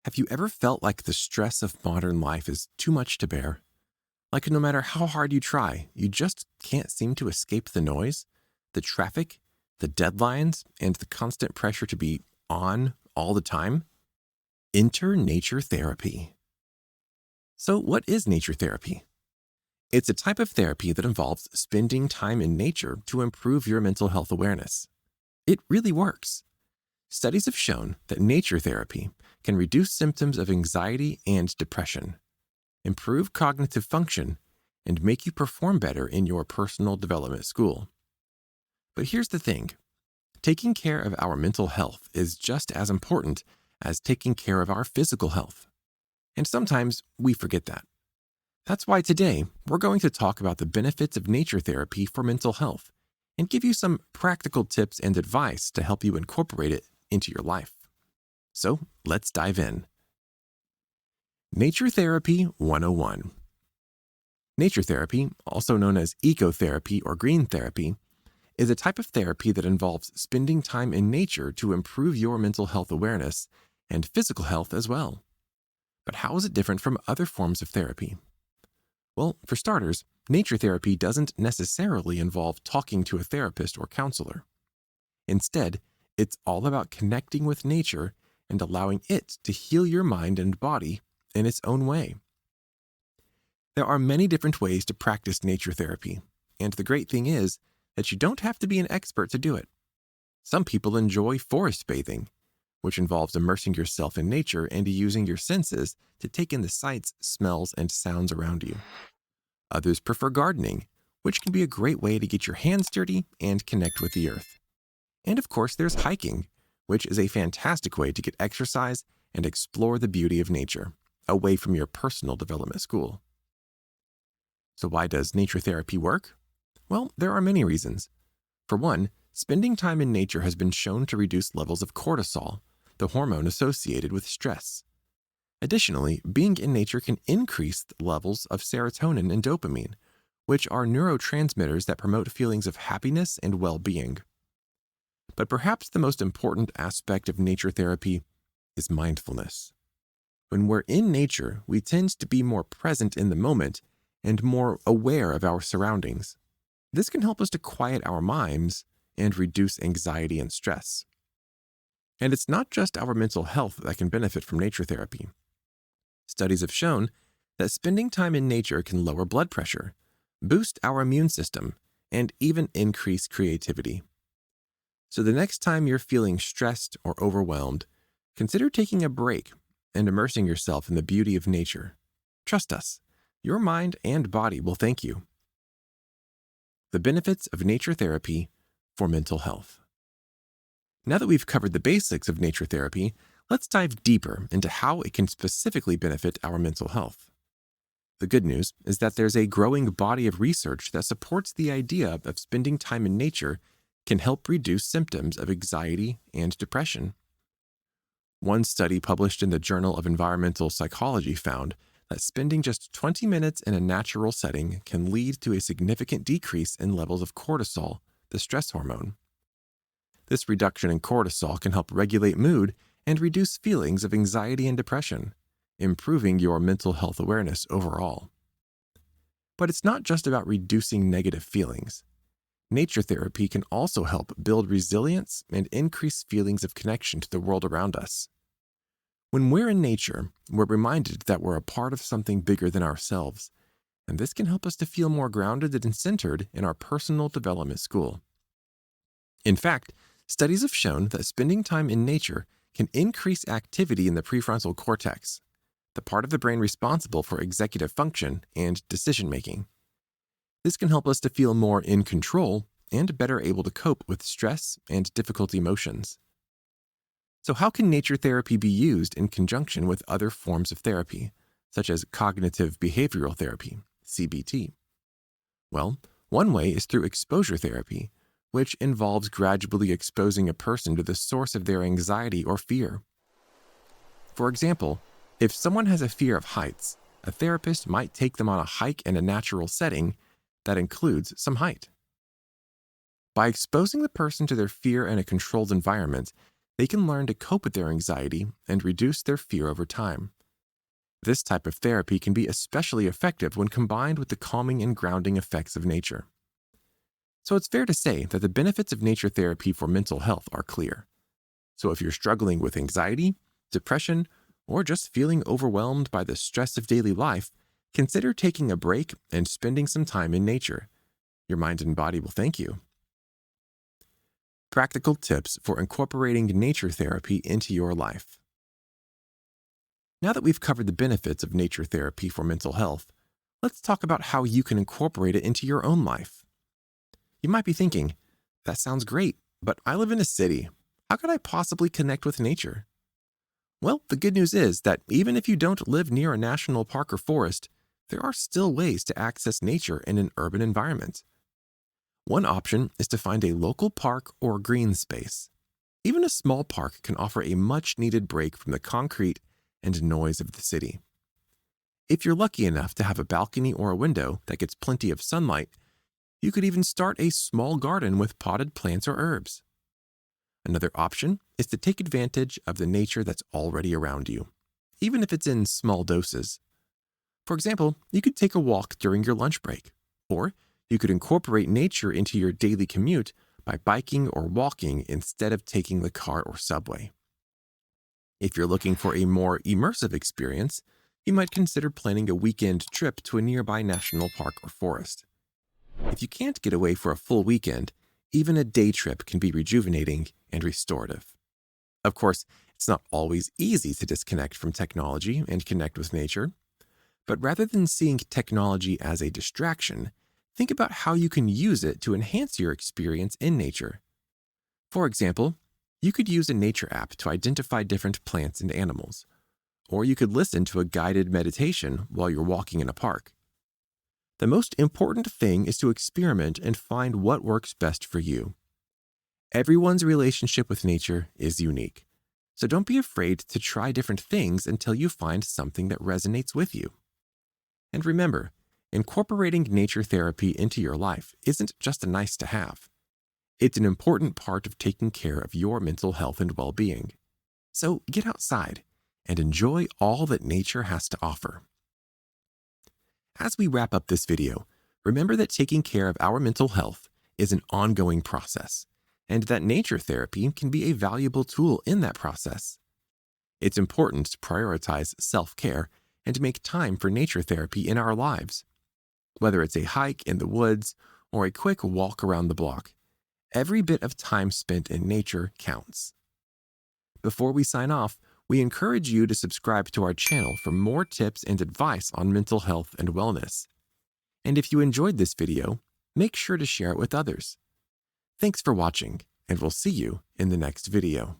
Have you ever felt like the stress of modern life is too much to bear? Like no matter how hard you try, you just can't seem to escape the noise, the traffic, the deadlines, and the constant pressure to be on all the time? Enter nature therapy. So, what is nature therapy? It's a type of therapy that involves spending time in nature to improve your mental health awareness. It really works. Studies have shown that nature therapy can reduce symptoms of anxiety and depression, improve cognitive function, and make you perform better in your personal development school. But here's the thing. Taking care of our mental health is just as important as taking care of our physical health. And sometimes we forget that. That's why today we're going to talk about the benefits of nature therapy for mental health and give you some practical tips and advice to help you incorporate it into your life. So let's dive in. Nature Therapy 101. Nature therapy, also known as ecotherapy or green therapy, is a type of therapy that involves spending time in nature to improve your mental health awareness and physical health as well. But how is it different from other forms of therapy? Well, for starters, nature therapy doesn't necessarily involve talking to a therapist or counselor. Instead, it's all about connecting with nature and allowing it to heal your mind and body in its own way. There are many different ways to practice nature therapy, and the great thing is that you don't have to be an expert to do it. Some people enjoy forest bathing, which involves immersing yourself in nature and using your senses to take in the sights, smells, and sounds around you. Others prefer gardening, which can be a great way to get your hands dirty and connect with the earth. And of course, there's hiking, which is a fantastic way to get exercise and explore the beauty of nature, away from your personal development school. So why does nature therapy work? Well, there are many reasons. For one, spending time in nature has been shown to reduce levels of cortisol, the hormone associated with stress. Additionally, being in nature can increase the levels of serotonin and dopamine, which are neurotransmitters that promote feelings of happiness and well-being. But perhaps the most important aspect of nature therapy is mindfulness. When we're in nature, we tend to be more present in the moment and more aware of our surroundings. This can help us to quiet our minds and reduce anxiety and stress. And it's not just our mental health that can benefit from nature therapy. Studies have shown that spending time in nature can lower blood pressure, boost our immune system, and even increase creativity. So the next time you're feeling stressed or overwhelmed, consider taking a break and immersing yourself in the beauty of nature. Trust us, your mind and body will thank you. The benefits of nature therapy for mental health. Now that we've covered the basics of nature therapy, let's dive deeper into how it can specifically benefit our mental health. The good news is that there's a growing body of research that supports the idea of spending time in nature can help reduce symptoms of anxiety and depression. One study published in the Journal of Environmental Psychology found that spending just 20 minutes in a natural setting can lead to a significant decrease in levels of cortisol, the stress hormone. This reduction in cortisol can help regulate mood and reduce feelings of anxiety and depression, improving your mental health awareness overall. But it's not just about reducing negative feelings. Nature therapy can also help build resilience and increase feelings of connection to the world around us. When we're in nature, we're reminded that we're a part of something bigger than ourselves, and this can help us to feel more grounded and centered in our personal development school. In fact, studies have shown that spending time in nature can increase activity in the prefrontal cortex, the part of the brain responsible for executive function and decision-making. This can help us to feel more in control and better able to cope with stress and difficult emotions. So how can nature therapy be used in conjunction with other forms of therapy, such as cognitive behavioral therapy, CBT? Well, one way is through exposure therapy, which involves gradually exposing a person to the source of their anxiety or fear. For example, if someone has a fear of heights, a therapist might take them on a hike in a natural setting that includes some height. By exposing the person to their fear in a controlled environment, they can learn to cope with their anxiety and reduce their fear over time. This type of therapy can be especially effective when combined with the calming and grounding effects of nature. So it's fair to say that the benefits of nature therapy for mental health are clear. So if you're struggling with anxiety, depression, or just feeling overwhelmed by the stress of daily life, consider taking a break and spending some time in nature. Your mind and body will thank you. Practical tips for incorporating nature therapy into your life. Now that we've covered the benefits of nature therapy for mental health, let's talk about how you can incorporate it into your own life. You might be thinking, that sounds great, but I live in a city. How could I possibly connect with nature? Well, the good news is that even if you don't live near a national park or forest, there are still ways to access nature in an urban environment. One option is to find a local park or green space. Even a small park can offer a much-needed break from the concrete and noise of the city. If you're lucky enough to have a balcony or a window that gets plenty of sunlight, you could even start a small garden with potted plants or herbs. Another option is to take advantage of the nature that's already around you, even if it's in small doses. For example, you could take a walk during your lunch break, or you could incorporate nature into your daily commute by biking or walking instead of taking the car or subway. If you're looking for a more immersive experience, you might consider planning a weekend trip to a nearby national park or forest. If you can't get away for a full weekend, even a day trip can be rejuvenating and restorative. Of course, it's not always easy to disconnect from technology and connect with nature, but rather than seeing technology as a distraction, think about how you can use it to enhance your experience in nature. For example, you could use a nature app to identify different plants and animals, or you could listen to a guided meditation while you're walking in a park. The most important thing is to experiment and find what works best for you. Everyone's relationship with nature is unique, so don't be afraid to try different things until you find something that resonates with you. And remember, incorporating nature therapy into your life isn't just a nice to have. It's an important part of taking care of your mental health and well-being. So get outside and enjoy all that nature has to offer. As we wrap up this video, remember that taking care of our mental health is an ongoing process, and that nature therapy can be a valuable tool in that process. It's important to prioritize self-care and make time for nature therapy in our lives. Whether it's a hike in the woods or a quick walk around the block, every bit of time spent in nature counts. Before we sign off, we encourage you to subscribe to our channel for more tips and advice on mental health and wellness. And if you enjoyed this video, make sure to share it with others. Thanks for watching, and we'll see you in the next video.